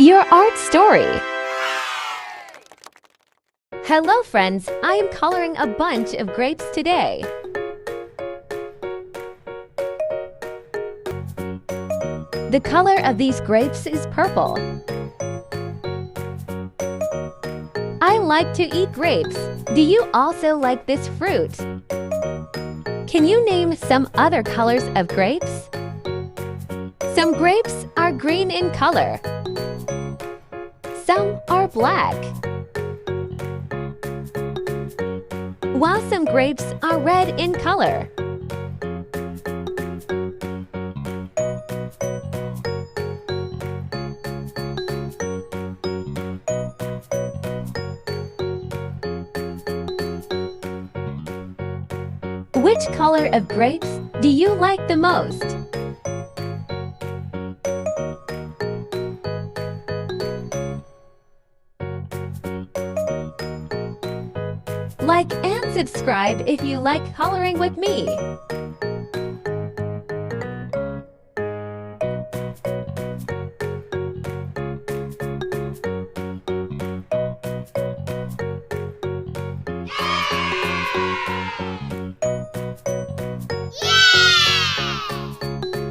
Your art story. Hello friends, I am coloring a bunch of grapes today. The color of these grapes is purple. I like to eat grapes. Do you also like this fruit? Can you name some other colors of grapes? Some grapes are green in color. Some are black, while some grapes are red in color. Which color of grapes do you like the most? Like and subscribe if you like coloring with me.